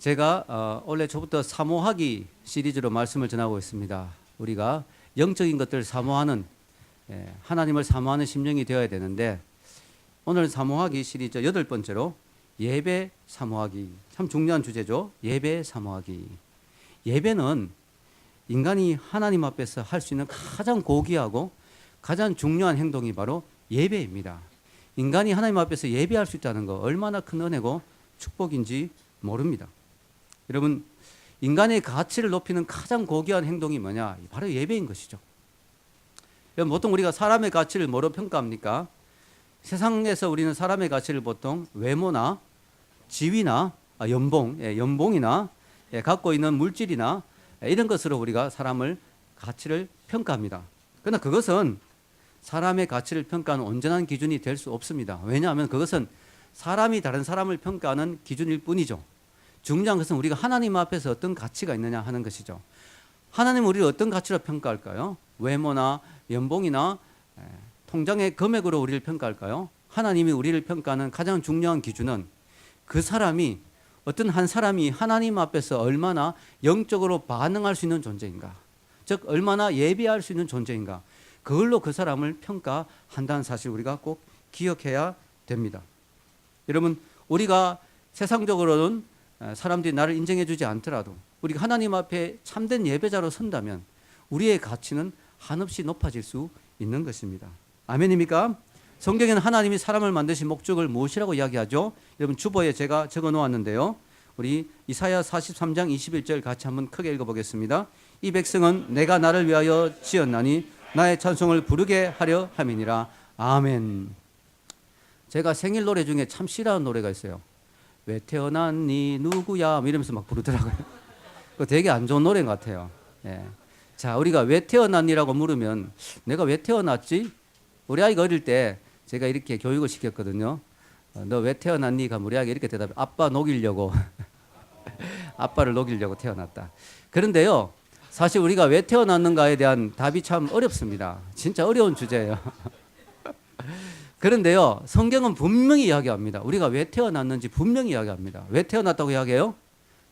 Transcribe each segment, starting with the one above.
제가 원래 초부터 사모하기 시리즈로 말씀을 전하고 있습니다. 우리가 영적인 것들을 사모하는 하나님을 사모하는 심령이 되어야 되는데, 오늘 사모하기 시리즈 8번째로 예배 사모하기, 참 중요한 주제죠. 예배 사모하기. 예배는 인간이 하나님 앞에서 할 수 있는 가장 고귀하고 가장 중요한 행동이 바로 예배입니다. 인간이 하나님 앞에서 예배할 수 있다는 거 얼마나 큰 은혜고 축복인지 모릅니다. 여러분, 인간의 가치를 높이는 가장 고귀한 행동이 뭐냐? 바로 예배인 것이죠. 여러분, 보통 우리가 사람의 가치를 뭐로 평가합니까? 세상에서 우리는 사람의 가치를 보통 외모나 지위나 연봉이나 갖고 있는 물질이나 이런 것으로 우리가 사람을 가치를 평가합니다. 그러나 그것은 사람의 가치를 평가하는 온전한 기준이 될 수 없습니다. 왜냐하면 그것은 사람이 다른 사람을 평가하는 기준일 뿐이죠. 중요한 것은 우리가 하나님 앞에서 어떤 가치가 있느냐 하는 것이죠. 하나님은 우리를 어떤 가치로 평가할까요? 외모나 연봉이나 통장의 금액으로 우리를 평가할까요? 하나님이 우리를 평가하는 가장 중요한 기준은 그 사람이, 어떤 한 사람이 하나님 앞에서 얼마나 영적으로 반응할 수 있는 존재인가, 즉 얼마나 예배할 수 있는 존재인가, 그걸로 그 사람을 평가한다는 사실 우리가 꼭 기억해야 됩니다. 여러분, 우리가 세상적으로는 사람들이 나를 인정해 주지 않더라도 우리가 하나님 앞에 참된 예배자로 선다면 우리의 가치는 한없이 높아질 수 있는 것입니다. 아멘입니까? 성경에는 하나님이 사람을 만드신 목적을 무엇이라고 이야기하죠? 여러분, 주보에 제가 적어 놓았는데요. 우리 이사야 43장 21절 같이 한번 크게 읽어보겠습니다. 이 백성은 내가 나를 위하여 지었나니 나의 찬송을 부르게 하려 함이니라. 아멘. 제가 생일 노래 중에 참 싫어하는 노래가 있어요. 왜 태어났니 누구야 이러면서 막 부르더라고요. 그거 되게 안 좋은 노래인 것 같아요. 예. 자, 우리가 왜 태어났니라고 물으면 내가 왜 태어났지? 우리 아이가 어릴 때 제가 이렇게 교육을 시켰거든요. 너 왜 태어났니가 우리 아이가 이렇게 대답해. 아빠 녹이려고. 아빠를 녹이려고 태어났다. 그런데요, 사실 우리가 왜 태어났는가에 대한 답이 참 어렵습니다. 진짜 어려운 주제예요. 그런데요, 성경은 분명히 이야기합니다. 우리가 왜 태어났는지 분명히 이야기합니다. 왜 태어났다고 이야기해요?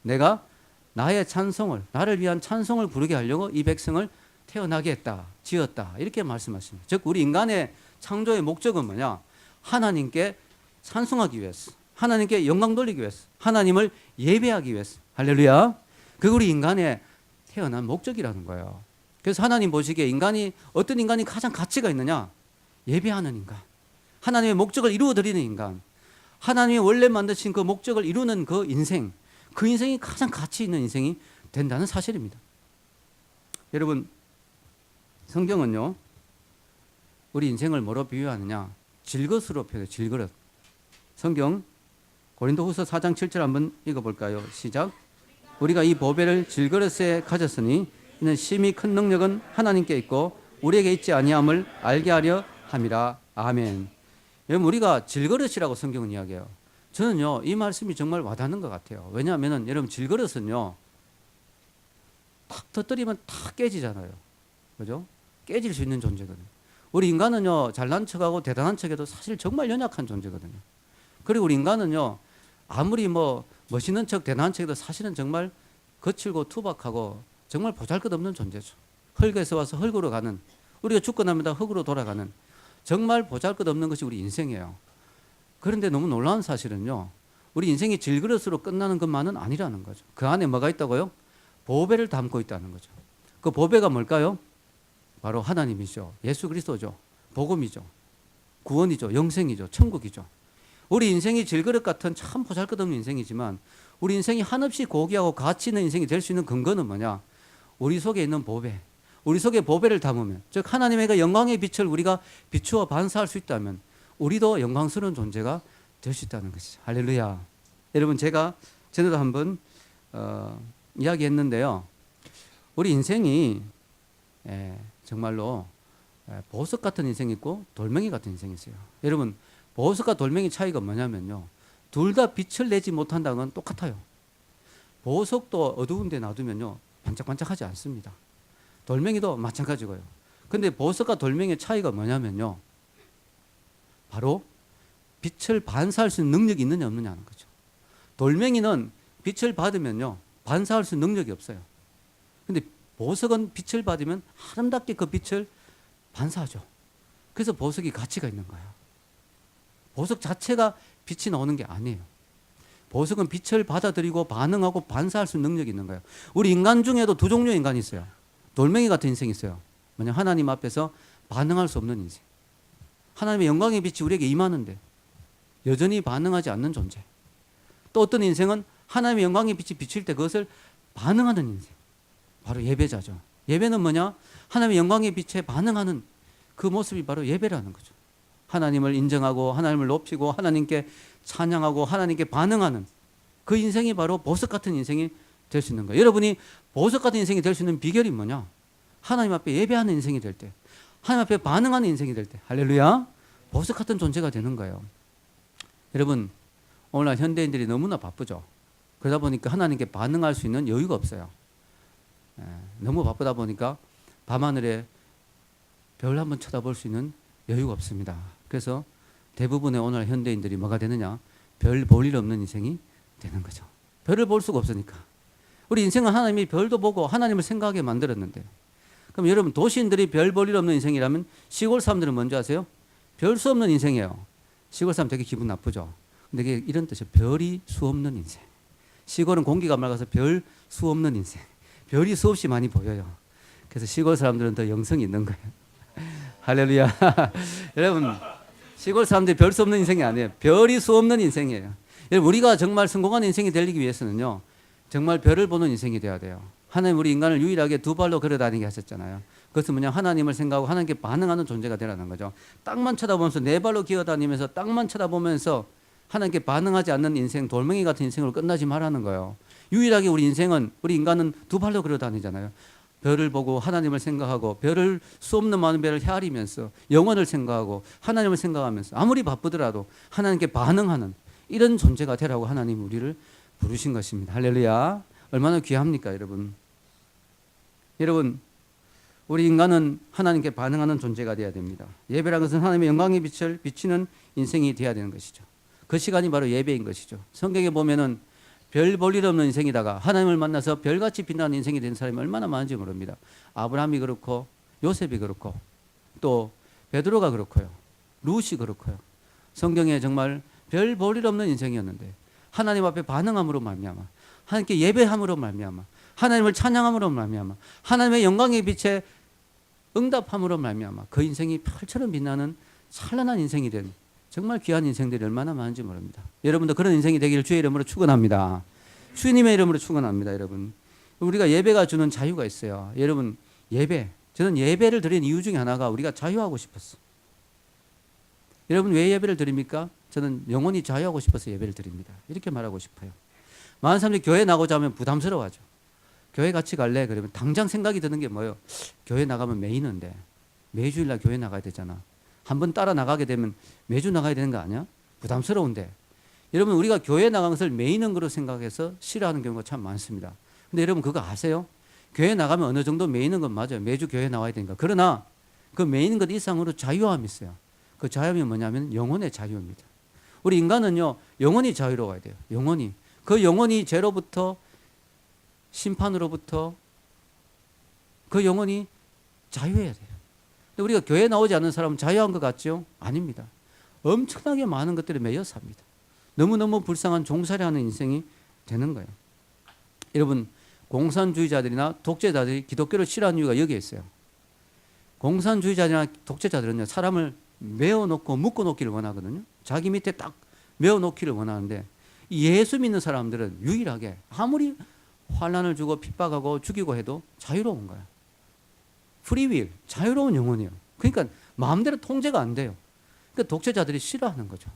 내가 나의 찬송을, 나를 위한 찬송을 부르게 하려고 이 백성을 태어나게 했다, 지었다, 이렇게 말씀하십니다. 즉 우리 인간의 창조의 목적은 뭐냐? 하나님께 찬송하기 위해서, 하나님께 영광 돌리기 위해서, 하나님을 예배하기 위해서. 할렐루야. 그게 우리 인간의 태어난 목적이라는 거예요. 그래서 하나님 보시기에 어떤 인간이 가장 가치가 있느냐? 예배하는 인간, 하나님의 목적을 이루어드리는 인간, 하나님이 원래 만드신 그 목적을 이루는 그 인생, 그 인생이 가장 가치 있는 인생이 된다는 사실입니다. 여러분, 성경은요, 우리 인생을 뭐로 비유하느냐? 질것으로 표현해요. 질그릇. 성경 고린도후서 4장 7절 한번 읽어볼까요? 시작. 우리가 이 보배를 질그릇에 가졌으니 이는 심히 큰 능력은 하나님께 있고 우리에게 있지 아니함을 알게 하려 함이라. 아멘. 여러분, 우리가 질그릇이라고 성경은 이야기해요. 저는요, 이 말씀이 정말 와닿는 것 같아요. 왜냐하면 여러분, 질그릇은요, 탁 터뜨리면 탁 깨지잖아요. 그죠? 깨질 수 있는 존재거든요. 우리 인간은요, 잘난 척하고 대단한 척해도 사실 정말 연약한 존재거든요. 그리고 우리 인간은요, 아무리 멋있는 척 대단한 척해도 사실은 정말 거칠고 투박하고 정말 보잘것없는 존재죠. 흙에서 와서 흙으로 가는, 우리가 죽고 나면 다 흙으로 돌아가는 정말 보잘것없는 것이 우리 인생이에요. 그런데 너무 놀라운 사실은요, 우리 인생이 질그릇으로 끝나는 것만은 아니라는 거죠. 그 안에 뭐가 있다고요? 보배를 담고 있다는 거죠. 그 보배가 뭘까요? 바로 하나님이죠. 예수 그리스도죠. 복음이죠. 구원이죠. 영생이죠. 천국이죠. 우리 인생이 질그릇 같은 참 보잘것없는 인생이지만 우리 인생이 한없이 고귀하고 가치 있는 인생이 될 수 있는 근거는 뭐냐? 우리 속에 있는 보배, 우리 속에 보배를 담으면, 즉 하나님의 그 영광의 빛을 우리가 비추어 반사할 수 있다면 우리도 영광스러운 존재가 될 수 있다는 것이죠. 할렐루야. 여러분, 제가 전에도 한번 이야기했는데요, 우리 인생이 정말로 보석 같은 인생이 있고 돌멩이 같은 인생이 있어요. 여러분, 보석과 돌멩이 차이가 뭐냐면요, 둘 다 빛을 내지 못한다는 건 똑같아요. 보석도 어두운 데 놔두면요, 반짝반짝하지 않습니다. 돌멩이도 마찬가지고요. 근데 보석과 돌멩이의 차이가 뭐냐면요, 바로 빛을 반사할 수 있는 능력이 있느냐 없느냐는 거죠. 돌멩이는 빛을 받으면요, 반사할 수 있는 능력이 없어요. 근데 보석은 빛을 받으면 아름답게 그 빛을 반사하죠. 그래서 보석이 가치가 있는 거예요. 보석 자체가 빛이 나오는 게 아니에요. 보석은 빛을 받아들이고 반응하고 반사할 수 있는 능력이 있는 거예요. 우리 인간 중에도 두 종류의 인간이 있어요. 돌멩이 같은 인생이 있어요. 만약 하나님 앞에서 반응할 수 없는 인생. 하나님의 영광의 빛이 우리에게 임하는데 여전히 반응하지 않는 존재. 또 어떤 인생은 하나님의 영광의 빛이 비칠 때 그것을 반응하는 인생. 바로 예배자죠. 예배는 뭐냐? 하나님의 영광의 빛에 반응하는 그 모습이 바로 예배라는 거죠. 하나님을 인정하고 하나님을 높이고 하나님께 찬양하고 하나님께 반응하는 그 인생이 바로 보석 같은 인생이 될 수 있는 거예요. 여러분이 보석 같은 인생이 될 수 있는 비결이 뭐냐? 하나님 앞에 예배하는 인생이 될 때, 하나님 앞에 반응하는 인생이 될 때, 할렐루야, 보석 같은 존재가 되는 거예요. 여러분, 오늘날 현대인들이 너무나 바쁘죠. 그러다 보니까 하나님께 반응할 수 있는 여유가 없어요. 너무 바쁘다 보니까 밤하늘에 별 한번 쳐다볼 수 있는 여유가 없습니다. 그래서 대부분의 오늘 현대인들이 뭐가 되느냐? 별 볼 일 없는 인생이 되는 거죠. 별을 볼 수가 없으니까. 우리 인생은 하나님이 별도 보고 하나님을 생각하게 만들었는데, 그럼 여러분 도시인들이 별 볼 일 없는 인생이라면 시골 사람들은 뭔지 아세요? 별 수 없는 인생이에요. 시골 사람 되게 기분 나쁘죠. 근데 이게 이런 뜻이에요. 별이 수 없는 인생. 시골은 공기가 맑아서 별 수 없는 인생. 별이 수없이 많이 보여요. 그래서 시골 사람들은 더 영성이 있는 거예요. 할렐루야. 여러분, 시골 사람들이 별 수 없는 인생이 아니에요. 별이 수 없는 인생이에요. 여러분, 우리가 정말 성공한 인생이 되기 위해서는요, 정말 별을 보는 인생이 되어야 돼요. 하나님 우리 인간을 유일하게 두 발로 걸어다니게 하셨잖아요. 그것은 뭐냐? 하나님을 생각하고 하나님께 반응하는 존재가 되라는 거죠. 땅만 쳐다보면서 네 발로 기어다니면서 땅만 쳐다보면서 하나님께 반응하지 않는 인생, 돌멩이 같은 인생으로 끝나지 말라는 거예요. 유일하게 우리 인생은, 우리 인간은 두 발로 걸어다니잖아요. 별을 보고 하나님을 생각하고 별을 수 없는 많은 별을 헤아리면서 영원을 생각하고 하나님을 생각하면서 아무리 바쁘더라도 하나님께 반응하는 이런 존재가 되라고 하나님 우리를 부르신 것입니다. 할렐루야. 얼마나 귀합니까, 여러분. 여러분, 우리 인간은 하나님께 반응하는 존재가 되어야 됩니다. 예배라는 것은 하나님의 영광의 빛을 비치는 인생이 되어야 되는 것이죠. 그 시간이 바로 예배인 것이죠. 성경에 보면은 별 볼 일 없는 인생이다가 하나님을 만나서 별같이 빛나는 인생이 된 사람이 얼마나 많은지 모릅니다. 아브라함이 그렇고 요셉이 그렇고 또 베드로가 그렇고요. 룻이 그렇고요. 성경에 정말 별 볼 일 없는 인생이었는데 하나님 앞에 반응함으로 말미암아, 하나님께 예배함으로 말미암아, 하나님을 찬양함으로 말미암아, 하나님의 영광의 빛에 응답함으로 말미암아 그 인생이 별처럼 빛나는 찬란한 인생이 된 정말 귀한 인생들이 얼마나 많은지 모릅니다. 여러분도 그런 인생이 되기를 주의 이름으로 축원합니다. 주님의 이름으로 축원합니다. 여러분, 우리가 예배가 주는 자유가 있어요. 여러분, 예배, 저는 예배를 드리는 이유 중에 하나가 우리가 자유하고 싶었어. 여러분, 왜 예배를 드립니까? 저는 영원히 자유하고 싶어서 예배를 드립니다. 이렇게 말하고 싶어요. 많은 사람들이 교회 나가자 하면 부담스러워하죠. 교회 같이 갈래? 그러면 당장 생각이 드는 게 뭐예요? 교회 나가면 매이는데 매주일날 교회 나가야 되잖아. 한번 따라 나가게 되면 매주 나가야 되는 거 아니야? 부담스러운데. 여러분, 우리가 교회 나가는 것을 매이는 거로 생각해서 싫어하는 경우가 참 많습니다. 근데 여러분 그거 아세요? 교회 나가면 어느 정도 매이는 건 맞아요. 매주 교회 나와야 되니까. 그러나 그 매이는 것 이상으로 자유함이 있어요. 그 자유함이 뭐냐면 영혼의 자유입니다. 우리 인간은요, 영원히 자유로워야 돼요. 영원히. 그 영혼이 죄로부터, 심판으로부터 그 영혼이 자유해야 돼요. 근데 우리가 교회 나오지 않는 사람은 자유한 것 같죠? 아닙니다. 엄청나게 많은 것들에 매여 삽니다. 너무너무 불쌍한 종살이하는 인생이 되는 거예요. 여러분, 공산주의자들이나 독재자들이 기독교를 싫어하는 이유가 여기에 있어요. 공산주의자들이나 독재자들은요, 사람을 메어놓고 묶어놓기를 원하거든요. 자기 밑에 딱 메어놓기를 원하는데, 예수 믿는 사람들은 유일하게 아무리 환난을 주고 핍박하고 죽이고 해도 자유로운 거예요. 프리윌, 자유로운 영혼이에요. 그러니까 마음대로 통제가 안 돼요. 그러니까 독재자들이 싫어하는 거죠.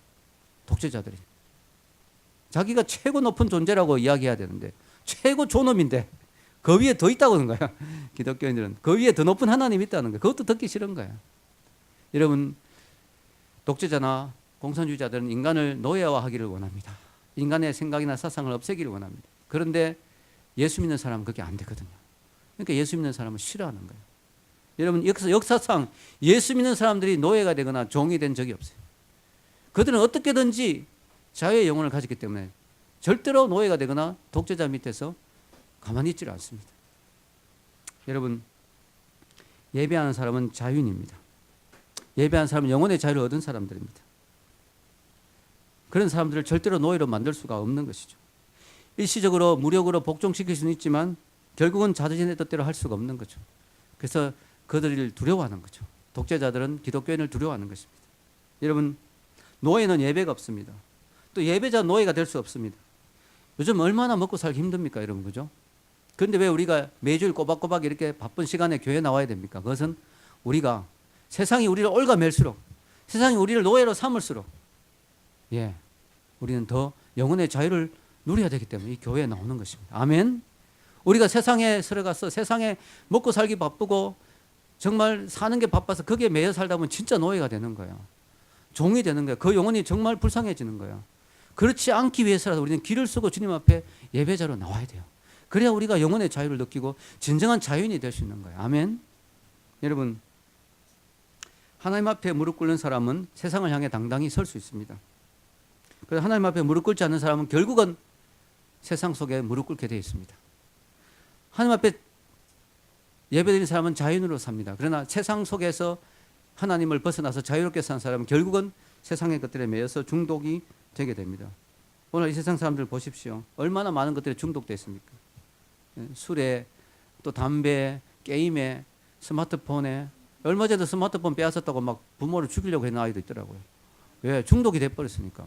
독재자들이. 자기가 최고 높은 존재라고 이야기해야 되는데 최고 존엄인데 그 위에 더 있다고 하는 거야. 기독교인들은 그 위에 더 높은 하나님이 있다는 거예요. 그것도 듣기 싫은 거예요. 여러분, 독재자나 공산주의자들은 인간을 노예화하기를 원합니다. 인간의 생각이나 사상을 없애기를 원합니다. 그런데 예수 믿는 사람은 그게 안 되거든요. 그러니까 예수 믿는 사람은 싫어하는 거예요. 여러분, 역사상 예수 믿는 사람들이 노예가 되거나 종이 된 적이 없어요. 그들은 어떻게든지 자유의 영혼을 가졌기 때문에 절대로 노예가 되거나 독재자 밑에서 가만히 있지 않습니다. 여러분, 예배하는 사람은 자유인입니다. 예배하는 사람은 영혼의 자유를 얻은 사람들입니다. 그런 사람들을 절대로 노예로 만들 수가 없는 것이죠. 일시적으로 무력으로 복종시킬 수는 있지만 결국은 자신의 뜻대로 할 수가 없는 거죠. 그래서 그들을 두려워하는 거죠. 독재자들은 기독교인을 두려워하는 것입니다. 여러분, 노예는 예배가 없습니다. 또 예배자 노예가 될 수 없습니다. 요즘 얼마나 먹고 살기 힘듭니까, 여러분, 그죠? 그런데 왜 우리가 매주일 꼬박꼬박 이렇게 바쁜 시간에 교회 나와야 됩니까? 그것은 우리가 세상이 우리를 올가맬수록, 세상이 우리를 노예로 삼을수록, 우리는 더 영혼의 자유를 누려야 되기 때문에 이 교회에 나오는 것입니다. 아멘. 우리가 세상에 들어가서 세상에 먹고 살기 바쁘고 정말 사는 게 바빠서 거기에 매여 살다 보면 진짜 노예가 되는 거예요. 종이 되는 거예요. 그 영혼이 정말 불쌍해지는 거예요. 그렇지 않기 위해서라도 우리는 길을 쓰고 주님 앞에 예배자로 나와야 돼요. 그래야 우리가 영혼의 자유를 느끼고 진정한 자유인이 될 수 있는 거예요. 아멘. 여러분, 하나님 앞에 무릎 꿇는 사람은 세상을 향해 당당히 설 수 있습니다. 그래서 하나님 앞에 무릎 꿇지 않는 사람은 결국은 세상 속에 무릎 꿇게 되어 있습니다. 하나님 앞에 예배드리는 사람은 자유인으로 삽니다. 그러나 세상 속에서 하나님을 벗어나서 자유롭게 사는 사람은 결국은 세상의 것들에 매여서 중독이 되게 됩니다. 오늘 이 세상 사람들 보십시오. 얼마나 많은 것들에 중독되어 있습니까? 술에, 또 담배, 게임에, 스마트폰에. 얼마 전에 스마트폰 빼앗았다고 막 부모를 죽이려고 하는 아이도 있더라고요. 왜? 중독이 돼버렸으니까.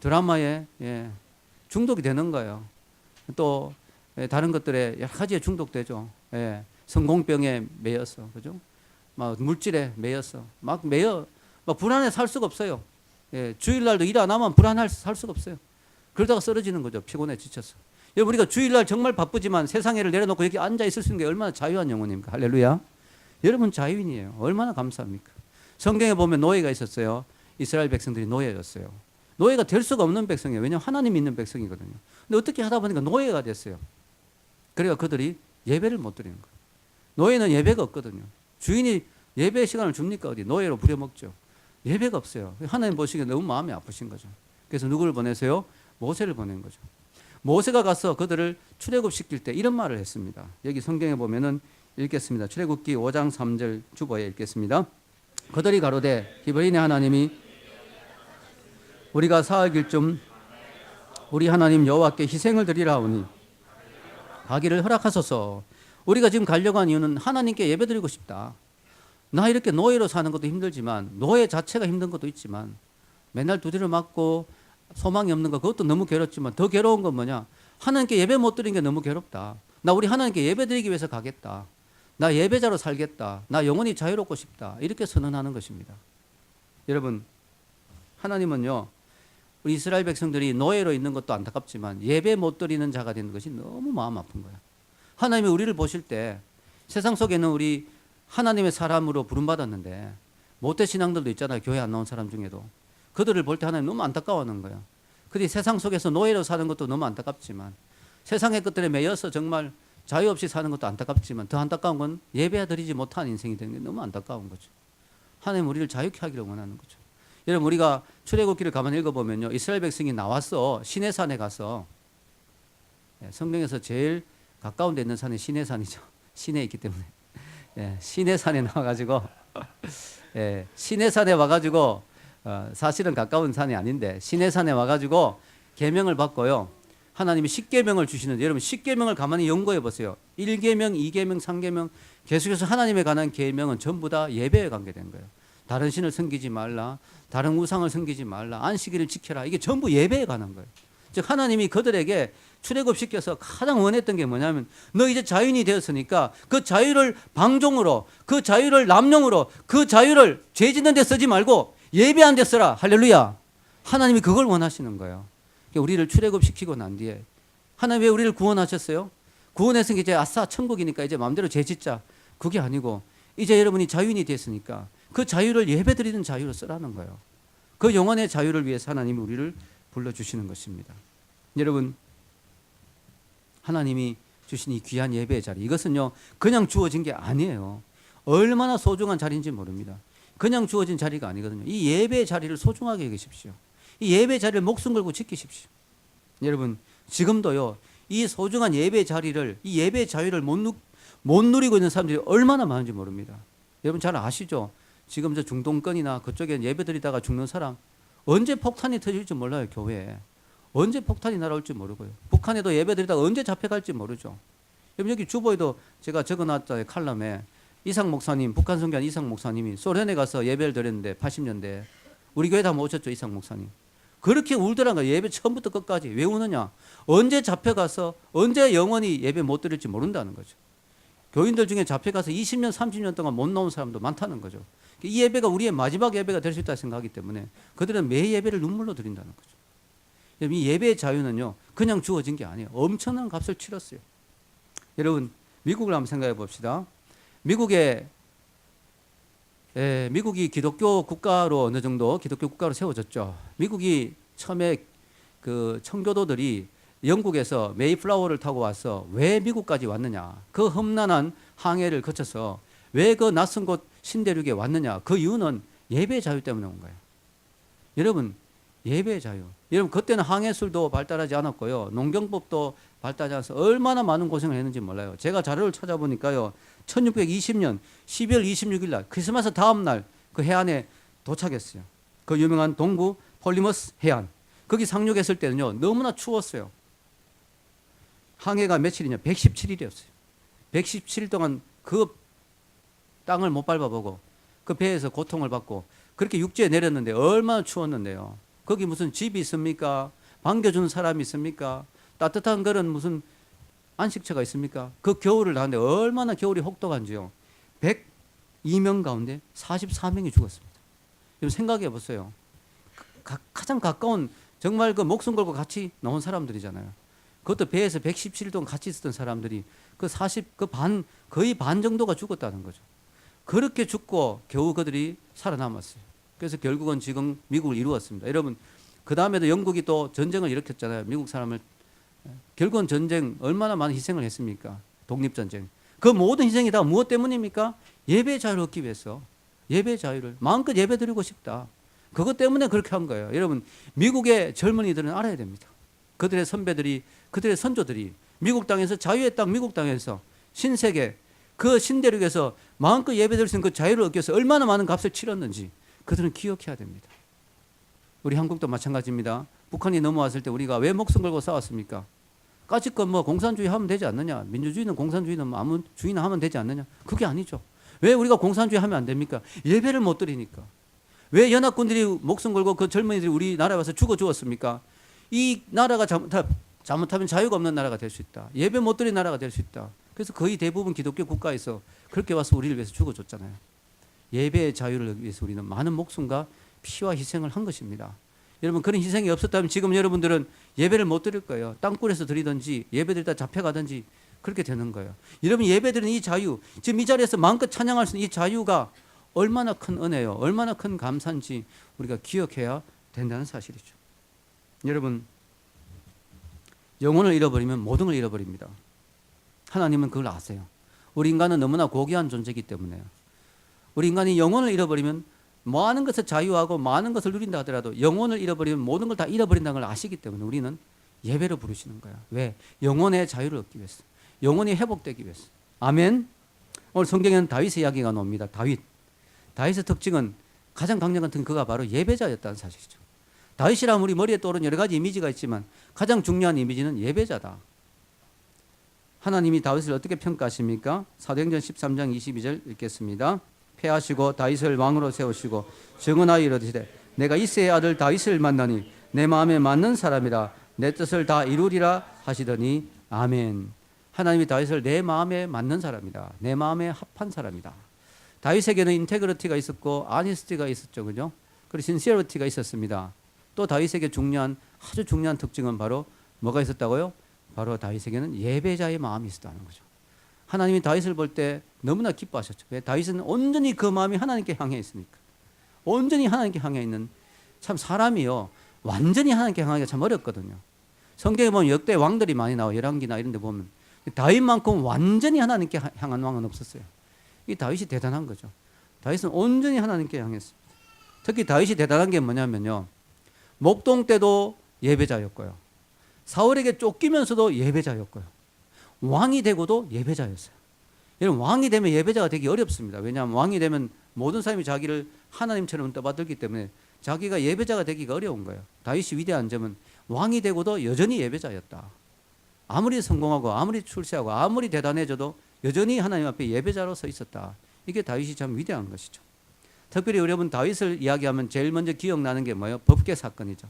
드라마에 중독이 되는 거예요. 또 다른 것들에 여러 가지에 중독되죠. 성공병에 매여서, 그죠? 막 물질에 매여서 막 불안해 살 수가 없어요. 주일날도 일 안 하면 불안할 살 수가 없어요. 그러다가 쓰러지는 거죠. 피곤해 지쳐서. 여러분, 우리가 주일날 정말 바쁘지만 세상을 내려놓고 여기 앉아 있을 수 있는 게 얼마나 자유한 영혼입니까? 할렐루야. 여러분 자유인이에요. 얼마나 감사합니까? 성경에 보면 노예가 있었어요. 이스라엘 백성들이 노예였어요. 노예가 될 수가 없는 백성이에요. 왜냐하면 하나님이 있는 백성이거든요. 근데 어떻게 하다 보니까 노예가 됐어요. 그러니까 그들이 예배를 못 드리는 거예요. 노예는 예배가 없거든요. 주인이 예배 시간을 줍니까? 어디? 노예로 부려먹죠. 예배가 없어요. 하나님 보시기에 너무 마음이 아프신 거죠. 그래서 누구를 보내세요? 모세를 보낸 거죠. 모세가 가서 그들을 출애굽시킬 때 이런 말을 했습니다. 여기 성경에 보면은 읽겠습니다. 출애굽기 5장 3절 주보에 읽겠습니다. 그들이 가로되 히브리인의 하나님이 우리가 사흘 길쯤 우리 하나님 여호와께 희생을 드리라 하오니 가기를 허락하소서. 우리가 지금 가려고 한 이유는 하나님께 예배드리고 싶다. 나 이렇게 노예로 사는 것도 힘들지만, 노예 자체가 힘든 것도 있지만, 맨날 두드려 맞고 소망이 없는 거 그것도 너무 괴롭지만, 더 괴로운 건 뭐냐? 하나님께 예배 못 드리는 게 너무 괴롭다. 나 우리 하나님께 예배 드리기 위해서 가겠다. 나 예배자로 살겠다. 나 영원히 자유롭고 싶다. 이렇게 선언하는 것입니다. 여러분, 하나님은요, 우리 이스라엘 백성들이 노예로 있는 것도 안타깝지만 예배 못 드리는 자가 되는 것이 너무 마음 아픈 거야. 하나님이 우리를 보실 때 세상 속에는 우리 하나님의 사람으로 부름받았는데 모태신앙들도 있잖아요. 교회 안 나온 사람 중에도. 그들을 볼 때 하나님 너무 안타까워하는 거야. 그들이 세상 속에서 노예로 사는 것도 너무 안타깝지만, 세상의 것들에 매여서 정말 자유 없이 사는 것도 안타깝지만, 더 안타까운 건 예배 드리지 못한 인생이 되는 게 너무 안타까운 거죠. 하나님 우리를 자유케 하기를 원하는 거죠. 여러분, 우리가 출애굽기를 가만히 읽어보면요, 이스라엘 백성이 나와서 시내산에 가서, 성경에서 제일 가까운 데 있는 산이 시내산이죠. 시내에 있기 때문에. 시내산에 나와가지고 시내산에 와가지고 사실은 가까운 산이 아닌데 시내산에 와가지고 계명을 받고요. 하나님이 십계명을 주시는데, 여러분 십계명을 가만히 연구해 보세요. 1계명, 2계명, 3계명 계속해서 하나님에 관한 계명은 전부 다 예배에 관계된 거예요. 다른 신을 섬기지 말라, 다른 우상을 섬기지 말라, 안식일을 지켜라. 이게 전부 예배에 관한 거예요. 즉 하나님이 그들에게 출애굽시켜서 가장 원했던 게 뭐냐면, 너 이제 자유인이 되었으니까 그 자유를 방종으로, 그 자유를 남용으로, 그 자유를 죄 짓는 데 쓰지 말고 예배한 데 써라. 할렐루야. 하나님이 그걸 원하시는 거예요. 우리를 출애굽시키고 난 뒤에 하나님 왜 우리를 구원하셨어요? 구원했으니까 이제 아싸 천국이니까 이제 마음대로 죄 짓자. 그게 아니고 이제 여러분이 자유인이 됐으니까 그 자유를 예배드리는 자유로 쓰라는 거예요. 그 영혼의 자유를 위해서 하나님이 우리를 불러주시는 것입니다. 여러분, 하나님이 주신 이 귀한 예배의 자리, 이것은요 그냥 주어진 게 아니에요. 얼마나 소중한 자리인지 모릅니다. 그냥 주어진 자리가 아니거든요. 이 예배의 자리를 소중하게 여기십시오. 이 예배 자리를 목숨 걸고 지키십시오. 여러분 지금도요 이 소중한 예배 자리를 이 예배 자유를 못 누리고 있는 사람들이 얼마나 많은지 모릅니다. 여러분 잘 아시죠? 지금 저 중동권이나 그쪽에 예배 드리다가 죽는 사람 언제 폭탄이 터질지 몰라요. 교회에 언제 폭탄이 날아올지 모르고요. 북한에도 예배 드리다가 언제 잡혀갈지 모르죠. 여러분 여기 주보에도 제가 적어놨잖아요. 칼럼에 이상 목사님, 북한 선교한 이상 목사님이 소련에 가서 예배를 드렸는데 80년대 우리 교회 다 못 오셨죠. 이상 목사님 그렇게 울더란 거예요. 예배 처음부터 끝까지. 왜 우느냐? 언제 잡혀가서 언제 영원히 예배 못 드릴지 모른다는 거죠. 교인들 중에 잡혀가서 20년 30년 동안 못 나온 사람도 많다는 거죠. 이 예배가 우리의 마지막 예배가 될 수 있다 생각하기 때문에 그들은 매 예배를 눈물로 드린다는 거죠. 이 예배의 자유는요 그냥 주어진 게 아니에요. 엄청난 값을 치렀어요. 여러분 미국을 한번 생각해 봅시다. 미국이 기독교 국가로 어느 정도 기독교 국가로 세워졌죠. 미국이 처음에 그 청교도들이 영국에서 메이플라워를 타고 와서 왜 미국까지 왔느냐? 그 험난한 항해를 거쳐서 왜 그 낯선 곳 신대륙에 왔느냐? 그 이유는 예배 자유 때문에 온 거예요. 여러분 예배 자유. 여러분 그때는 항해술도 발달하지 않았고요. 농경법도 발달하지 않아서 얼마나 많은 고생을 했는지 몰라요. 제가 자료를 찾아보니까요. 1620년 12월 26일 날 크리스마스 다음 날 그 해안에 도착했어요. 그 유명한 동부 폴리머스 해안. 거기 상륙했을 때는요. 너무나 추웠어요. 항해가 며칠이냐? 117일이었어요. 117일 동안 그 땅을 못 밟아보고 그 배에서 고통을 받고 그렇게 육지에 내렸는데 얼마나 추웠는데요. 거기 무슨 집이 있습니까? 반겨주는 사람이 있습니까? 따뜻한 그런 무슨 안식처가 있습니까? 그 겨울을 나왔는데 얼마나 겨울이 혹독한지요. 102명 가운데 44명이 죽었습니다. 여러분 생각해 보세요. 가장 가까운 정말 그 목숨 걸고 같이 나온 사람들이잖아요. 그것도 배에서 117일 동안 같이 있었던 사람들이 거의 반 정도가 죽었다는 거죠. 그렇게 죽고 겨우 그들이 살아남았어요. 그래서 결국은 지금 미국을 이루었습니다. 여러분 그 다음에도 영국이 또 전쟁을 일으켰잖아요. 미국 사람을 결국은 전쟁 얼마나 많은 희생을 했습니까? 독립전쟁. 그 모든 희생이 다 무엇 때문입니까? 예배 자유를 얻기 위해서. 예배 자유를 마음껏 예배 드리고 싶다. 그것 때문에 그렇게 한 거예요. 여러분 미국의 젊은이들은 알아야 됩니다. 그들의 선배들이 그들의 선조들이 미국 땅에서 자유의 땅 미국 땅에서 신세계 그 신대륙에서 마음껏 예배 드릴 수 있는 그 자유를 얻기 위해서 얼마나 많은 값을 치렀는지 그들은 기억해야 됩니다. 우리 한국도 마찬가지입니다. 북한이 넘어왔을 때 우리가 왜 목숨 걸고 싸웠습니까? 까짓것 뭐 공산주의 하면 되지 않느냐? 민주주의는 공산주의는 아무 주의나 하면 되지 않느냐? 그게 아니죠. 왜 우리가 공산주의 하면 안 됩니까? 예배를 못 드리니까. 왜 연합군들이 목숨 걸고 그 젊은이들이 우리나라에 와서 죽었습니까? 이 나라가 잘못하면 자유가 없는 나라가 될 수 있다. 예배 못 드리는 나라가 될 수 있다. 그래서 거의 대부분 기독교 국가에서 그렇게 와서 우리를 위해서 죽어줬잖아요. 예배의 자유를 위해서 우리는 많은 목숨과 피와 희생을 한 것입니다. 여러분 그런 희생이 없었다면 지금 여러분들은 예배를 못 드릴 거예요. 땅굴에서 드리든지 예배 드리다 잡혀가든지 그렇게 되는 거예요. 여러분 예배 드리는 이 자유, 지금 이 자리에서 마음껏 찬양할 수 있는 이 자유가 얼마나 큰 은혜요, 얼마나 큰 감사인지 우리가 기억해야 된다는 사실이죠. 여러분 영혼을 잃어버리면 모든 걸 잃어버립니다. 하나님은 그걸 아세요. 우리 인간은 너무나 고귀한 존재이기 때문에요. 우리 인간이 영혼을 잃어버리면 많은 것을 자유하고 많은 것을 누린다 하더라도 영혼을 잃어버리면 모든 걸 다 잃어버린다는 걸 아시기 때문에 우리는 예배를 부르시는 거야. 왜? 영혼의 자유를 얻기 위해서. 영혼이 회복되기 위해서. 아멘. 오늘 성경에는 다윗의 이야기가 나옵니다. 다윗의 특징은 가장 강력한 특징은 그가 바로 예배자였다는 사실이죠. 다윗이라면 우리 머리에 떠오르는 여러 가지 이미지가 있지만 가장 중요한 이미지는 예배자다. 하나님이 다윗을 어떻게 평가하십니까? 사도행전 13장 22절 읽겠습니다. 패하시고 다윗을 왕으로 세우시고 증언하여 이르시되 내가 이새의 아들 다윗을 만나니 내 마음에 맞는 사람이라 내 뜻을 다 이루리라 하시더니 아멘. 하나님이 다윗을 내 마음에 맞는 사람이다. 내 마음에 합한 사람이다. 다윗에게는 인테그리티가 있었고 아니스티가 있었죠. 그죠? 그리고 신시어리티가 있었습니다. 또 다윗에게 아주 중요한 특징은 바로 뭐가 있었다고요? 바로 다윗에게는 예배자의 마음이 있었다는 거죠. 하나님이 다윗을 볼 때 너무나 기뻐하셨죠. 왜? 다윗은 온전히 그 마음이 하나님께 향해 있으니까. 온전히 하나님께 향해 있는 참 사람이요. 완전히 하나님께 향하기가 참 어렵거든요. 성경에 보면 역대 왕들이 많이 나와요. 열왕기나 이런 데 보면. 다윗만큼 완전히 하나님께 향한 왕은 없었어요. 이 다윗이 대단한 거죠. 다윗은 온전히 하나님께 향했습니다. 특히 다윗이 대단한 게 뭐냐면요. 목동 때도 예배자였고요. 사울에게 쫓기면서도 예배자였고요. 왕이 되고도 예배자였어요. 여러분, 왕이 되면 예배자가 되기 어렵습니다. 왜냐하면 왕이 되면 모든 사람이 자기를 하나님처럼 떠받들기 때문에 자기가 예배자가 되기가 어려운 거예요. 다윗이 위대한 점은 왕이 되고도 여전히 예배자였다. 아무리 성공하고 아무리 출세하고 아무리 대단해져도 여전히 하나님 앞에 예배자로 서 있었다. 이게 다윗이 참 위대한 것이죠. 특별히 여러분, 다윗을 이야기하면 제일 먼저 기억나는 게 뭐예요? 법궤 사건이죠.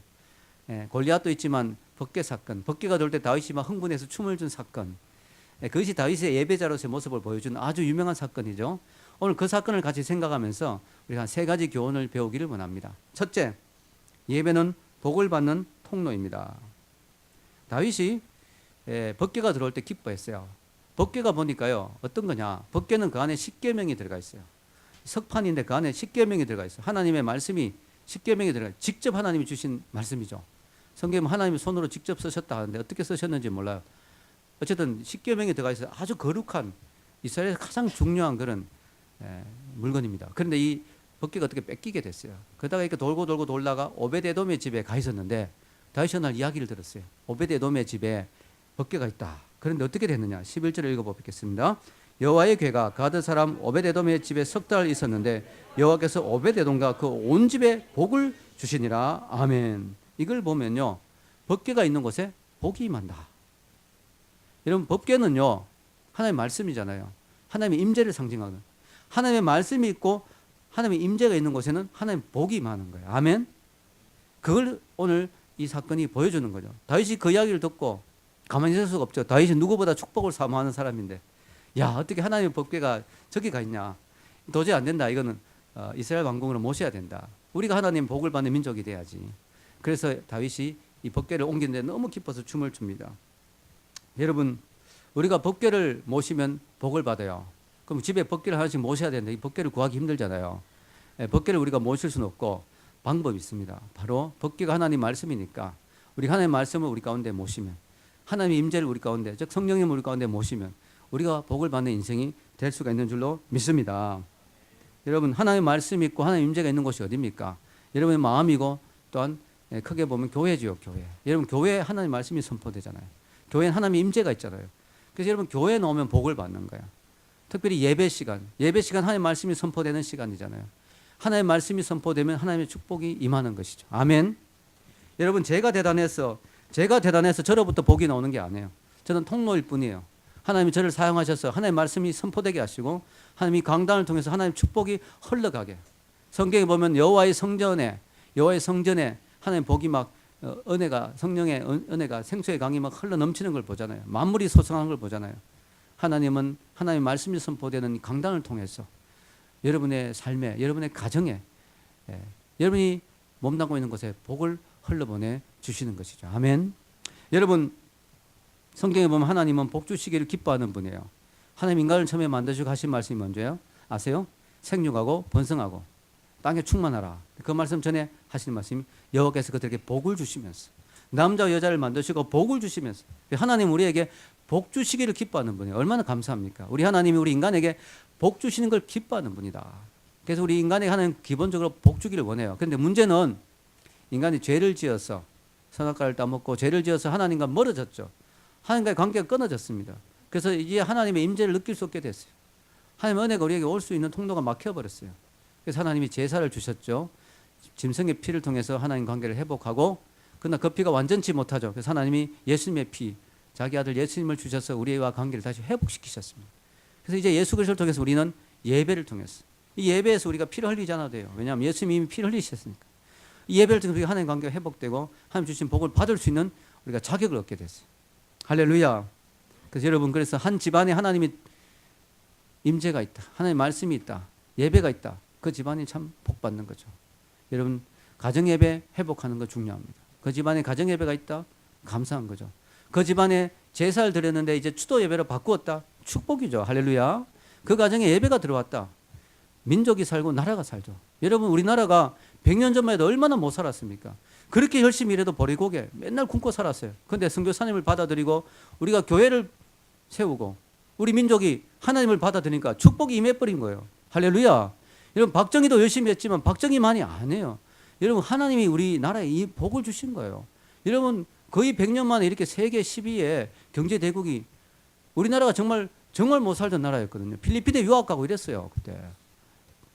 골리앗도 있지만 법궤 사건. 법궤가 돌 때 다윗이 막 흥분해서 춤을 춘 사건. 그것이 다윗의 예배자로서의 모습을 보여주는 아주 유명한 사건이죠. 오늘 그 사건을 같이 생각하면서 우리가 한 3가지 교훈을 배우기를 원합니다. 첫째, 예배는 복을 받는 통로입니다. 다윗이 법궤가 들어올 때 기뻐했어요. 법궤가 보니까요, 어떤 거냐? 법궤는 그 안에 십계명이 들어가 있어요. 석판인데 그 안에 십계명이 들어가 있어요. 하나님의 말씀이 십계명이 들어가 있어요. 직접 하나님이 주신 말씀이죠. 성경은 하나님이 손으로 직접 쓰셨다 하는데 어떻게 쓰셨는지 몰라요. 어쨌든 십계명이 들어가 있어서 아주 거룩한 이스라엘에서 가장 중요한 그런 물건입니다. 그런데 이 법궤가 어떻게 뺏기게 됐어요. 그러다가 이렇게 돌고 돌다가 오베데돔의 집에 가 있었는데 다윗이 날 이야기를 들었어요. 오베데돔의 집에 법궤가 있다. 그런데 어떻게 됐느냐? 11절을 읽어보겠습니다. 여호와의 궤가 가드 사람 오베데돔의 집에 석 달 있었는데 여호와께서 오베데돔과 그 온 집에 복을 주시니라. 아멘. 이걸 보면요, 법궤가 있는 곳에 복이 임한다. 여러분, 법궤는요, 하나님의 말씀이잖아요. 하나님의 임재를 상징하는. 하나님의 말씀이 있고 하나님의 임재가 있는 곳에는 하나님의 복이 임하는 거예요. 아멘. 그걸 오늘 이 사건이 보여주는 거죠. 다윗이 그 이야기를 듣고 가만히 있을 수가 없죠. 다윗이 누구보다 축복을 사모하는 사람인데, 야, 어떻게 하나님의 법궤가 저기 가 있냐? 도저히 안 된다. 이거는 이스라엘 왕궁으로 모셔야 된다. 우리가 하나님 복을 받는 민족이 돼야지. 그래서 다윗이 이 법궤를 옮기는데 너무 기뻐서 춤을 춥니다. 여러분, 우리가 법궤를 모시면 복을 받아요. 그럼 집에 법궤를 하나씩 모셔야 되는데 이 법궤를 구하기 힘들잖아요. 법궤를 우리가 모실 수는 없고 방법이 있습니다. 바로 법궤가 하나님 말씀이니까 우리 하나님 말씀을 우리 가운데 모시면, 하나님의 임재를 우리 가운데, 즉 성령님을 우리 가운데 모시면 우리가 복을 받는 인생이 될 수가 있는 줄로 믿습니다. 여러분, 하나님의 말씀이 있고 하나님의 임재가 있는 곳이 어디입니까? 여러분의 마음이고 또한 크게 보면 교회지요. 교회. 여러분, 교회에 하나님의 말씀이 선포되잖아요. 교회엔 하나님의 임재가 있잖아요. 그래서 여러분, 교회에 나오면 복을 받는 거야. 특별히 예배 시간 하나님의 말씀이 선포되는 시간이잖아요. 하나님의 말씀이 선포되면 하나님의 축복이 임하는 것이죠. 아멘. 여러분, 제가 대단해서 저로부터 복이 나오는 게 아니에요. 저는 통로일 뿐이에요. 하나님이 저를 사용하셔서 하나님의 말씀이 선포되게 하시고 하나님이 강단을 통해서 하나님의 축복이 흘러가게. 성경에 보면 여호와의 성전에 하나님의 복이 막 은혜가, 성령의 은혜가, 생수의 강이 막 흘러 넘치는 걸 보잖아요. 만물이 소성하는 걸 보잖아요. 하나님은 하나님의 말씀이 선포되는 강단을 통해서 여러분의 삶에, 여러분의 가정에, 여러분이 몸담고 있는 곳에 복을 흘러보내 주시는 것이죠. 아멘. 여러분, 성경에 보면 하나님은 복 주시기를 기뻐하는 분이에요. 하나님 인간을 처음에 만드시고 하신 말씀이 뭔지요? 아세요? 생육하고 번성하고 땅에 충만하라. 그 말씀 전에 하시는 말씀이 여호와께서 그들에게 복을 주시면서, 남자와 여자를 만드시고 복을 주시면서, 하나님 우리에게 복 주시기를 기뻐하는 분이에요. 얼마나 감사합니까? 우리 하나님이 우리 인간에게 복 주시는 걸 기뻐하는 분이다. 그래서 우리 인간에게 하나님 기본적으로 복 주기를 원해요. 그런데 문제는 인간이 죄를 지어서, 선악과를 따먹고 죄를 지어서 하나님과 멀어졌죠. 하나님과의 관계가 끊어졌습니다. 그래서 이제 하나님의 임재를 느낄 수 없게 됐어요. 하나님의 은혜가 우리에게 올 수 있는 통로가 막혀버렸어요. 그래서 하나님이 제사를 주셨죠. 짐승의 피를 통해서 하나님 관계를 회복하고, 그러나 그 피가 완전치 못하죠. 그래서 하나님이 예수님의 피, 자기 아들 예수님을 주셔서 우리와 관계를 다시 회복시키셨습니다. 그래서 이제 예수 그리스도를 통해서 우리는 예배를 통해서, 이 예배에서 우리가 피를 흘리지 않아도 돼요. 왜냐하면 예수님이 이미 피를 흘리셨으니까. 이 예배를 통해서 우리가 하나님 관계가 회복되고 하나님 주신 복을 받을 수 있는 우리가 자격을 얻게 됐어요. 할렐루야. 그래서 여러분, 그래서 한 집안에 하나님이 임재가 있다, 하나님의 말씀이 있다, 예배가 있다, 그 집안이 참 복받는 거죠. 여러분, 가정예배 회복하는 거 중요합니다. 그 집안에 가정예배가 있다, 감사한 거죠. 그 집안에 제사를 드렸는데 이제 추도예배로 바꾸었다, 축복이죠. 할렐루야. 그 가정에 예배가 들어왔다, 민족이 살고 나라가 살죠. 여러분, 우리나라가 100년 전만 해도 얼마나 못 살았습니까? 그렇게 열심히 일해도 보리고개 맨날 굶고 살았어요. 그런데 선교사님을 받아들이고 우리가 교회를 세우고 우리 민족이 하나님을 받아들이니까 축복이 임해버린 거예요. 할렐루야. 여러분, 박정희도 열심히 했지만 박정희만이 안 해요. 여러분 하나님이 우리나라에 이 복을 주신 거예요. 여러분 거의 100년 만에 이렇게 세계 10위의 경제 대국이 우리나라가 정말 못 살던 나라였거든요. 필리핀에 유학 가고 이랬어요. 그때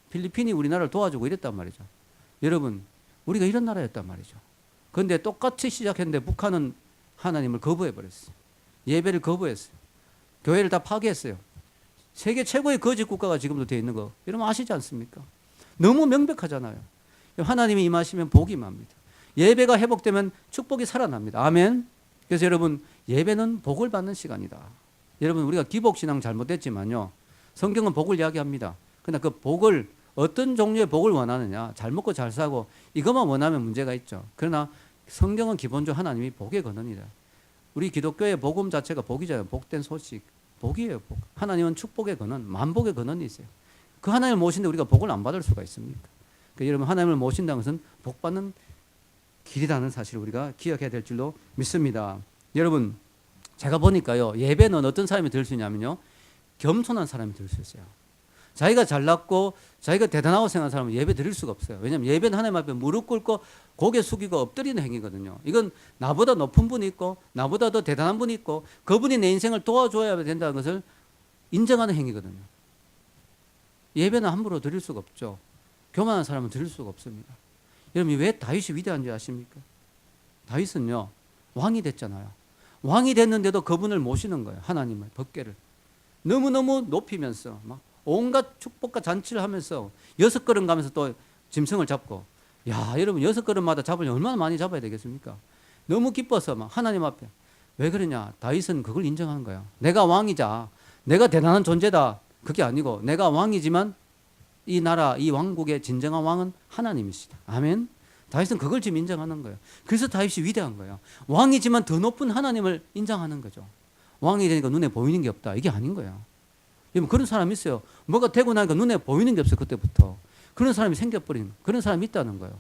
필리핀이 우리나라를 도와주고 이랬단 말이죠. 여러분 우리가 이런 나라였단 말이죠. 그런데 똑같이 시작했는데 북한은 하나님을 거부해 버렸어요. 예배를 거부했어요. 교회를 다 파괴했어요. 세계 최고의 거짓 국가가 지금도 되어 있는 거 여러분 아시지 않습니까? 너무 명백하잖아요. 하나님이 임하시면 복이 임합니다. 예배가 회복되면 축복이 살아납니다. 아멘. 그래서 여러분 예배는 복을 받는 시간이다. 여러분 우리가 기복신앙 잘못됐지만요. 성경은 복을 이야기합니다. 그러나 그 복을 어떤 종류의 복을 원하느냐, 잘 먹고 잘 사고 이것만 원하면 문제가 있죠. 그러나 성경은 기본적으로 하나님이 복의 근원이다. 우리 기독교의 복음 자체가 복이잖아요. 복된 소식, 복이에요. 복. 하나님은 축복의 근원, 만복의 근원이 있어요. 그 하나님을 모시는데 우리가 복을 안 받을 수가 있습니까? 그러니까 여러분 하나님을 모신다는 것은 복받는 길이라는 사실을 우리가 기억해야 될 줄로 믿습니다. 여러분 제가 보니까요, 예배는 어떤 사람이 들 수 있냐면요, 겸손한 사람이 들 수 있어요. 자기가 잘났고 자기가 대단하고 생각하는 사람은 예배 드릴 수가 없어요. 왜냐하면 예배는 하나님 앞에 무릎 꿇고 고개 숙이고 엎드리는 행위거든요. 이건 나보다 높은 분이 있고 나보다 더 대단한 분이 있고 그분이 내 인생을 도와줘야 된다는 것을 인정하는 행위거든요. 예배는 함부로 드릴 수가 없죠. 교만한 사람은 드릴 수가 없습니다. 여러분 왜 다윗이 위대한지 아십니까? 다윗은요 왕이 됐잖아요. 왕이 됐는데도 그분을 모시는 거예요. 하나님을, 법궤를 너무너무 높이면서 막 온갖 축복과 잔치를 하면서 6걸음 가면서 또 짐승을 잡고, 야 여러분 6걸음마다 잡으려면 얼마나 많이 잡아야 되겠습니까? 너무 기뻐서 막 하나님 앞에. 왜 그러냐? 다윗은 그걸 인정하는 거예요. 내가 왕이자 내가 대단한 존재다. 그게 아니고 내가 왕이지만 이 나라 이 왕국의 진정한 왕은 하나님이시다. 아멘. 다윗은 그걸 지금 인정하는 거예요. 그래서 다윗이 위대한 거예요. 왕이지만 더 높은 하나님을 인정하는 거죠. 왕이 되니까 눈에 보이는 게 없다. 이게 아닌 거예요. 여러분 그런 사람이 있어요. 뭐가 되고 나니까 눈에 보이는 게 없어요. 그때부터. 그런 사람이 생겨버리는, 그런 사람이 있다는 거예요.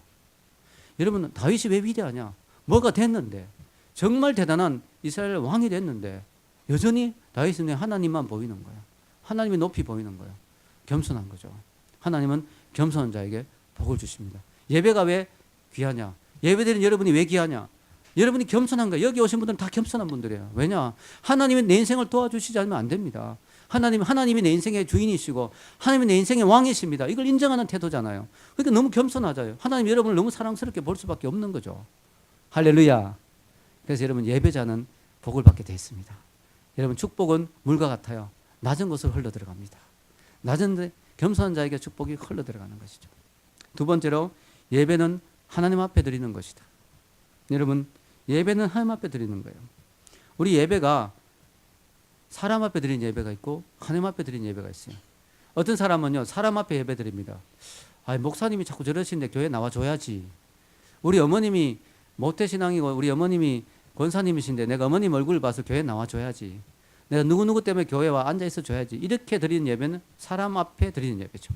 여러분 다윗이 왜 위대하냐? 뭐가 됐는데, 정말 대단한 이스라엘 왕이 됐는데 여전히 다윗은 하나님만 보이는 거예요. 하나님이 높이 보이는 거예요. 겸손한 거죠. 하나님은 겸손한 자에게 복을 주십니다. 예배가 왜 귀하냐? 예배드리는 여러분이 왜 귀하냐? 여러분이 겸손한 거예요. 여기 오신 분들은 다 겸손한 분들이에요. 왜냐? 하나님이 내 인생을 도와주시지 않으면 안 됩니다. 하나님이 내 인생의 주인이시고 하나님이 내 인생의 왕이십니다. 이걸 인정하는 태도잖아요. 그러니까 너무 겸손하잖아요. 하나님 여러분을 너무 사랑스럽게 볼 수밖에 없는 거죠. 할렐루야. 그래서 여러분 예배자는 복을 받게 되어 있습니다. 여러분 축복은 물과 같아요. 낮은 곳으로 흘러 들어갑니다. 낮은데 겸손한 자에게 축복이 흘러 들어가는 것이죠. 두 번째로 예배는 하나님 앞에 드리는 것이다. 여러분 예배는 하나님 앞에 드리는 거예요. 우리 예배가 사람 앞에 드리는 예배가 있고 하나님 앞에 드리는 예배가 있어요. 어떤 사람은요 사람 앞에 예배 드립니다. 아, 목사님이 자꾸 저러시는데 교회 나와줘야지. 우리 어머님이 모태신앙이고 우리 어머님이 권사님이신데 내가 어머님 얼굴을 봐서 교회 나와줘야지. 내가 누구누구 때문에 교회에 와 앉아있어 줘야지. 이렇게 드리는 예배는 사람 앞에 드리는 예배죠.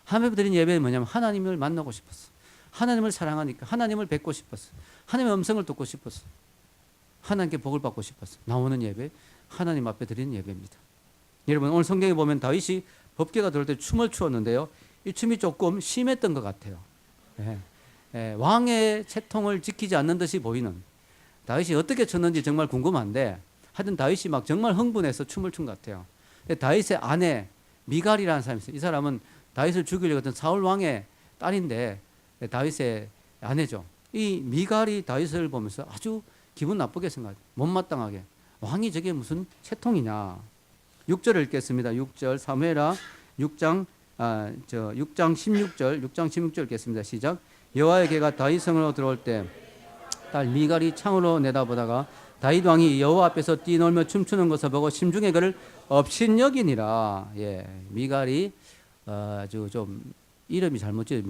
하나님 앞에 드리는 예배는 뭐냐면 하나님을 만나고 싶었어. 하나님을 사랑하니까 하나님을 뵙고 싶었어. 하나님의 음성을 듣고 싶었어. 하나님께 복을 받고 싶었어. 나오는 예배, 하나님 앞에 드리는 예배입니다. 여러분 오늘 성경에 보면 다윗이 법궤가 들어올 때 춤을 추었는데요. 이 춤이 조금 심했던 것 같아요. 왕의 채통을 지키지 않는 듯이 보이는, 다윗이 어떻게 췄는지 정말 궁금한데 하여튼 다윗이 막 정말 흥분해서 춤을 춘 것 같아요. 다윗의 아내 미갈이라는 사람이 있어요. 이 사람은 다윗을 죽이려고 했던 사울 왕의 딸인데 다윗의 아내죠. 이 미갈이 다윗을 보면서 아주 기분 나쁘게 생각해요. 못마땅하게. 왕이 저게 무슨 채통이냐. 6절을 읽겠습니다. 6절 사무엘하 6장 16절 읽겠습니다. 시작. 여호와의 개가 다윗 성으로 들어올 때 딸 미갈이 창으로 내다보다가 다윗 왕이 여호와 앞에서 뛰놀며 춤추는 것을 보고 심중에 그를 업신여기니라. 예, 미갈이 아주 좀 이름이 잘못 지어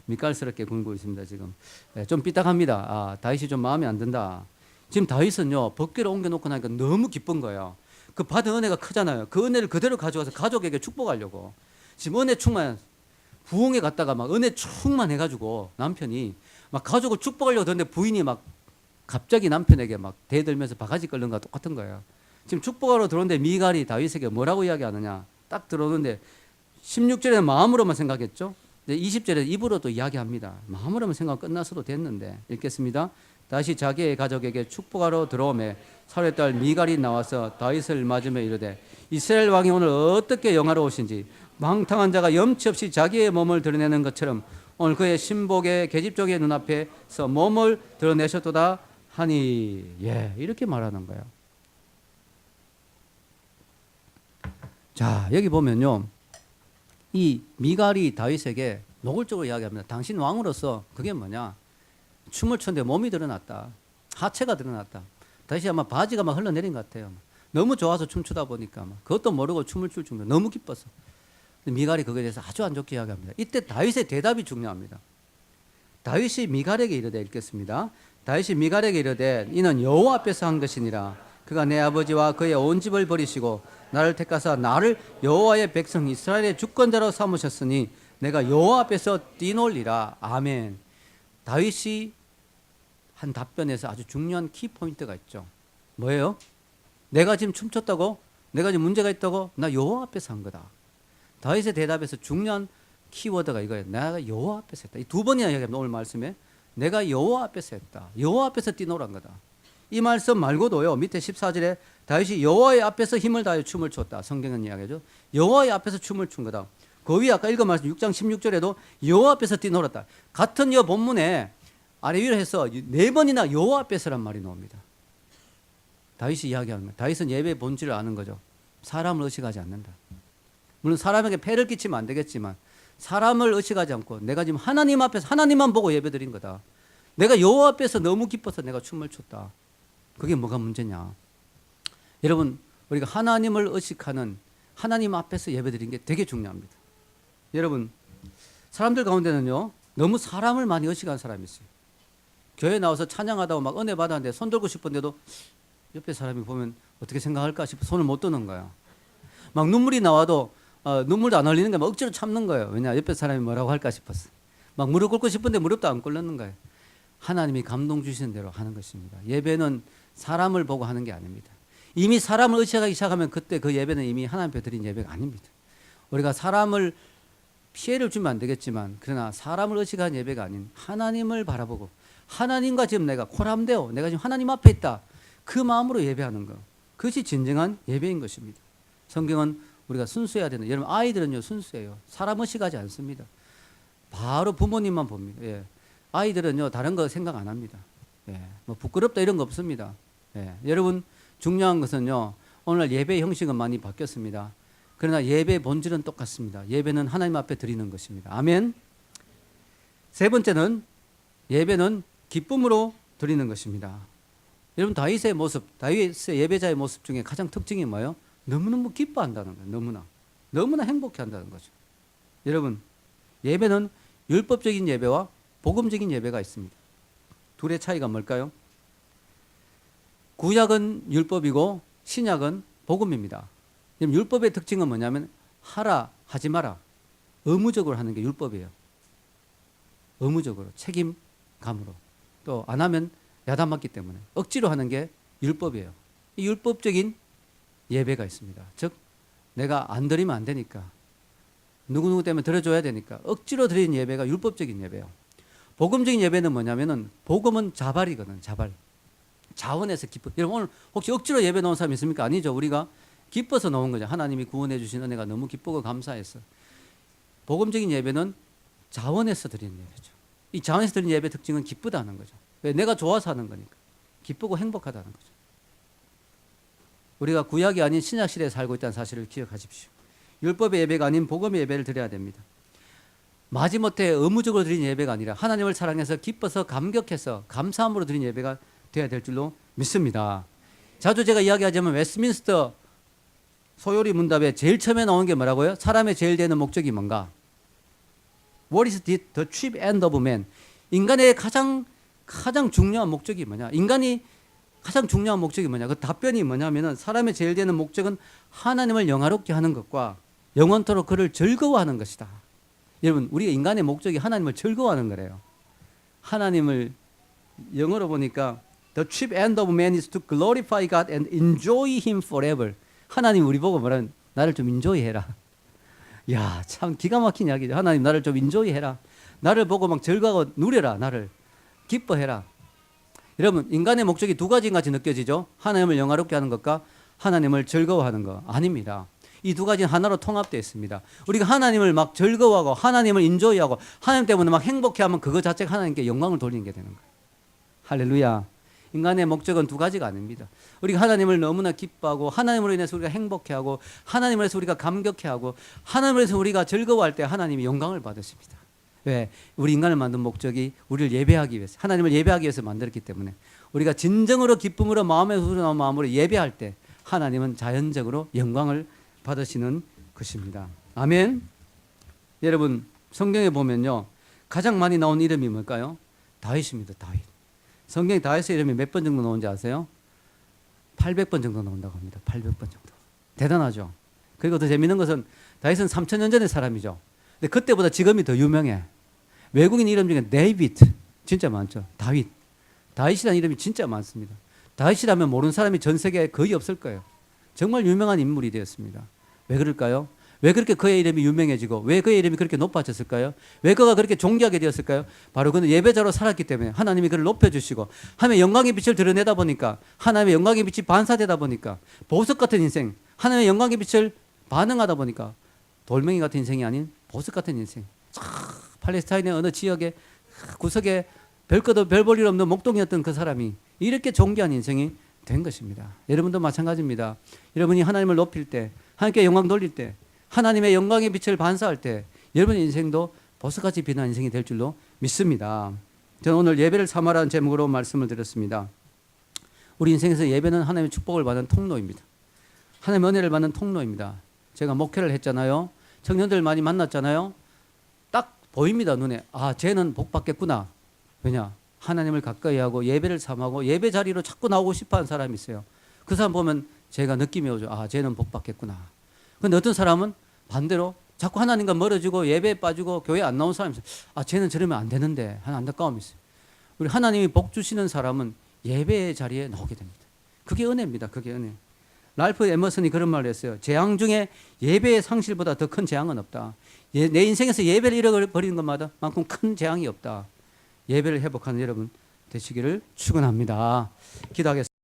미깔스럽게 굴고 있습니다. 지금 좀 삐딱합니다. 다윗이 좀 마음에 안 든다. 지금 다윗은요 법궤를 옮겨놓고 나니까 너무 기쁜 거예요. 그 받은 은혜가 크잖아요. 그 은혜를 그대로 가져가서 가족에게 축복하려고 지금 은혜 충만, 부흥회 갔다가 막 은혜 충만해가지고 남편이 막 가족을 축복하려고 했는데 부인이 막 갑자기 남편에게 막 대들면서 바가지 끓는 거와 똑같은 거예요. 지금 축복하러 들어오는데 미갈이 다윗에게 뭐라고 이야기하느냐. 딱 들어오는데 16절에 마음으로만 생각했죠. 20절에 입으로 또 이야기합니다. 마음으로만 생각 끝났어도 됐는데 읽겠습니다. 다시 자기의 가족에게 축복하러 들어오매 사울의 딸 미갈이 나와서 다윗을 맞으며 이르되 이스라엘 왕이 오늘 어떻게 영화로우신지 망탕한 자가 염치 없이 자기의 몸을 드러내는 것처럼 오늘 그의 신복의 계집종의 눈앞에서 몸을 드러내셨도다 하니 이렇게 말하는 거예요. 자, 여기 보면요, 이 미갈이 다윗에게 노골적으로 이야기합니다. 당신 왕으로서 그게 뭐냐? 춤을 췄는데 몸이 드러났다. 하체가 드러났다. 다윗이 아마 바지가 막 흘러내린 것 같아요. 너무 좋아서 춤추다 보니까 그것도 모르고 춤을 출 정도로 너무 기뻤어. 미갈이 그거에 대해서 아주 안 좋게 이야기합니다. 이때 다윗의 대답이 중요합니다. 다윗이 미갈에게 이르되 읽겠습니다. 다윗이 미갈에게 이르되 이는 여호와 앞에서 한 것이니라. 그가 내 아버지와 그의 온 집을 버리시고 나를 택하사 나를 여호와의 백성 이스라엘의 주권자로 삼으셨으니 내가 여호와 앞에서 뛰놀리라. 아멘. 다윗이 한 답변에서 아주 중요한 키포인트가 있죠. 뭐예요? 내가 지금 춤췄다고? 내가 지금 문제가 있다고? 나 여호와 앞에서 한 거다. 다윗의 대답에서 중요한 키워드가 이거예요. 내가 여호와 앞에서 했다. 이 두 번이나 이야기합니다. 오늘 말씀에 내가 여호와 앞에서 했다. 여호와 앞에서 뛰노란 거다. 이 말씀 말고도요, 밑에 14절에 다윗이 여호와의 앞에서 힘을 다하여 춤을 췄다. 성경은 이야기죠. 여호와의 앞에서 춤을 춘 거다. 그 위에 아까 읽은 말씀 6장 16절에도 여호와 앞에서 뛰놀았다. 같은 이 본문에 아래 위로 해서 4번이나 여호와 앞에서란 말이 나옵니다. 다윗이 이야기하는 거예요. 다윗은 예배의 본질을 아는 거죠. 사람을 의식하지 않는다. 물론 사람에게 폐를 끼치면 안 되겠지만 사람을 의식하지 않고 내가 지금 하나님 앞에서 하나님만 보고 예배드린 거다. 내가 여호와 앞에서 너무 기뻐서 내가 춤을 췄다. 그게 뭐가 문제냐? 여러분, 우리가 하나님을 의식하는 하나님 앞에서 예배드린 게 되게 중요합니다. 여러분, 사람들 가운데는요, 너무 사람을 많이 의식하는 사람이 있어요. 교회 나와서 찬양하다가 막 은혜 받았는데 손 들고 싶은데도 옆에 사람이 보면 어떻게 생각할까 싶어 손을 못 드는 거야. 막 눈물이 나와도 눈물도 안 흘리는 게 막 억지로 참는 거예요. 왜냐? 옆에 사람이 뭐라고 할까 싶었어. 막 무릎 꿇고 싶은데 무릎도 안 꿇는 거예요. 하나님이 감동 주시는 대로 하는 것입니다. 예배는 사람을 보고 하는 게 아닙니다. 이미 사람을 의식하기 시작하면 그때 그 예배는 이미 하나님 앞에 드린 예배가 아닙니다. 우리가 사람을 피해를 주면 안 되겠지만 그러나 사람을 의식한 예배가 아닌 하나님을 바라보고 하나님과 지금 내가 코람데오 내가 지금 하나님 앞에 있다. 그 마음으로 예배하는 것. 그것이 진정한 예배인 것입니다. 성경은 우리가 순수해야 되는, 여러분 아이들은요 순수해요. 사람 의식하지 않습니다. 바로 부모님만 봅니다. 예. 아이들은요 다른 거 생각 안 합니다. 예. 뭐 부끄럽다 이런 거 없습니다. 예. 여러분 중요한 것은요 오늘 예배 형식은 많이 바뀌었습니다. 그러나 예배의 본질은 똑같습니다. 예배는 하나님 앞에 드리는 것입니다. 아멘. 세 번째는 예배는 기쁨으로 드리는 것입니다. 여러분 다윗의 모습, 다윗의 예배자의 모습 중에 가장 특징이 뭐예요? 너무너무 기뻐한다는 거예요. 너무나 행복해한다는 거죠. 여러분 예배는 율법적인 예배와 복음적인 예배가 있습니다. 둘의 차이가 뭘까요? 구약은 율법이고 신약은 복음입니다. 율법의 특징은 뭐냐면 하라 하지 마라 의무적으로 하는 게 율법이에요. 의무적으로 책임감으로 또 안 하면 야단맞기 때문에 억지로 하는 게 율법이에요. 이 율법적인 예배가 있습니다. 즉 내가 안 드리면 안 되니까 누구누구 때문에 드려줘야 되니까 억지로 드리는 예배가 율법적인 예배예요. 복음적인 예배는 뭐냐면은 복음은 자발이거든. 자발. 자원에서 기뻐. 여러분 오늘 혹시 억지로 예배 나온 사람 있습니까? 아니죠. 우리가 기뻐서 나온 거죠. 하나님이 구원해 주신 은혜가 너무 기쁘고 감사해서. 복음적인 예배는 자원에서 드리는 예배죠. 이 자원에서 드리는 예배 특징은 기쁘다는 거죠. 왜? 내가 좋아서 하는 거니까. 기쁘고 행복하다는 거죠. 우리가 구약이 아닌 신약 시대에 살고 있다는 사실을 기억하십시오. 율법의 예배가 아닌 복음의 예배를 드려야 됩니다. 마지못해 의무적으로 드리는 예배가 아니라 하나님을 사랑해서 기뻐서 감격해서 감사함으로 드리는 예배가 되어야 될 줄로 믿습니다. 자주 제가 이야기하자면 웨스트민스터 소요리 문답에 제일 처음에 나온 게 뭐라고요? 사람의 제일 되는 목적이 뭔가? What is the chief end of man? 인간의 가장 중요한 목적이 뭐냐? 인간이 가장 중요한 목적이 뭐냐? 그 답변이 뭐냐면은 사람의 제일 되는 목적은 하나님을 영화롭게 하는 것과 영원토록 그를 즐거워하는 것이다. 여러분, 우리가 인간의 목적이 하나님을 즐거워하는 거래요. 하나님을 영어로 보니까 The chief end of man is to glorify God and enjoy Him forever. 하나님 우리 보고 뭐라면 나를 좀 인조이해라. 야, 참 기가 막힌 이야기죠. 하나님 나를 좀 인조이 해라. 나를 보고 막 즐거워 누려라. 나를 기뻐해라. 여러분, 인간의 목적이 두 가지인 같이 느껴지죠? 하나님을 영화롭게 하는 것과 하나님을 즐거워하는 것. 아닙니다. 이 두 가지는 하나로 통합되어 있습니다. 우리가 하나님을 막 즐거워하고 하나님을 인조이하고 하나님 때문에 막 행복해하면 그거 자체가 하나님께 영광을 돌리는 게 되는 거예요. 할렐루야. 인간의 목적은 두 가지가 아닙니다. 우리가 하나님을 너무나 기뻐하고 하나님으로 인해서 우리가 행복해하고 하나님으로 해서 우리가 감격해하고 하나님으로 해서 우리가 즐거워할 때 하나님이 영광을 받으십니다. 왜? 우리 인간을 만든 목적이 우리를 예배하기 위해서, 하나님을 예배하기 위해서 만들었기 때문에 우리가 진정으로 기쁨으로 마음에서 우러나온 마음으로 예배할 때 하나님은 자연적으로 영광을 받으시는 것입니다. 아멘. 여러분, 성경에 보면요, 가장 많이 나온 이름이 뭘까요? 다윗입니다. 다윗. 성경에 다윗의 이름이 몇 번 정도 나오는지 아세요? 800번 정도 나온다고 합니다. 800번 정도. 대단하죠. 그리고 더 재밌는 것은 다윗은 3000년 전의 사람이죠. 근데 그때보다 지금이 더 유명해. 외국인 이름 중에 데이비드 진짜 많죠. 다윗. 다윗이라는 이름이 진짜 많습니다. 다윗이라면 모르는 사람이 전 세계에 거의 없을 거예요. 정말 유명한 인물이 되었습니다. 왜 그럴까요? 왜 그렇게 그의 이름이 유명해지고 왜 그의 이름이 그렇게 높아졌을까요? 왜 그가 그렇게 존귀하게 되었을까요? 바로 그는 예배자로 살았기 때문에 하나님이 그를 높여주시고 하나님의 영광의 빛을 드러내다 보니까 하나님의 영광의 빛이 반사되다 보니까 보석 같은 인생, 하나님의 영광의 빛을 반응하다 보니까 돌멩이 같은 인생이 아닌 보석 같은 인생. 팔레스타인의 어느 지역의 구석에 별 볼 일 없는 목동이었던 그 사람이 이렇게 존귀한 인생이 된 것입니다. 여러분도 마찬가지입니다. 여러분이 하나님을 높일 때, 하나님께 영광 돌릴 때, 하나님의 영광의 빛을 반사할 때 여러분의 인생도 보석같이 빛나는 인생이 될 줄로 믿습니다. 저는 오늘 예배를 삼아라는 제목으로 말씀을 드렸습니다. 우리 인생에서 예배는 하나님의 축복을 받는 통로입니다. 하나님의 은혜를 받는 통로입니다. 제가 목회를 했잖아요. 청년들 많이 만났잖아요. 딱 보입니다, 눈에. 아, 쟤는 복 받겠구나. 왜냐? 하나님을 가까이 하고 예배를 삼하고 예배 자리로 자꾸 나오고 싶어 하는 사람이 있어요. 그 사람 보면 제가 느낌이 오죠. 아, 쟤는 복 받겠구나. 근데 어떤 사람은 반대로 자꾸 하나님과 멀어지고 예배에 빠지고 교회 안 나온 사람이 있어요. 아, 쟤는 저러면 안 되는데 하는 안타까움이 있어요. 우리 하나님이 복 주시는 사람은 예배의 자리에 나오게 됩니다. 그게 은혜입니다. 그게 은혜. 랄프 에머슨이 그런 말을 했어요. 재앙 중에 예배의 상실보다 더 큰 재앙은 없다. 내 인생에서 예배를 잃어버리는 것만큼 큰 재앙이 없다. 예배를 회복하는 여러분 되시기를 축원합니다. 기도하겠습니다.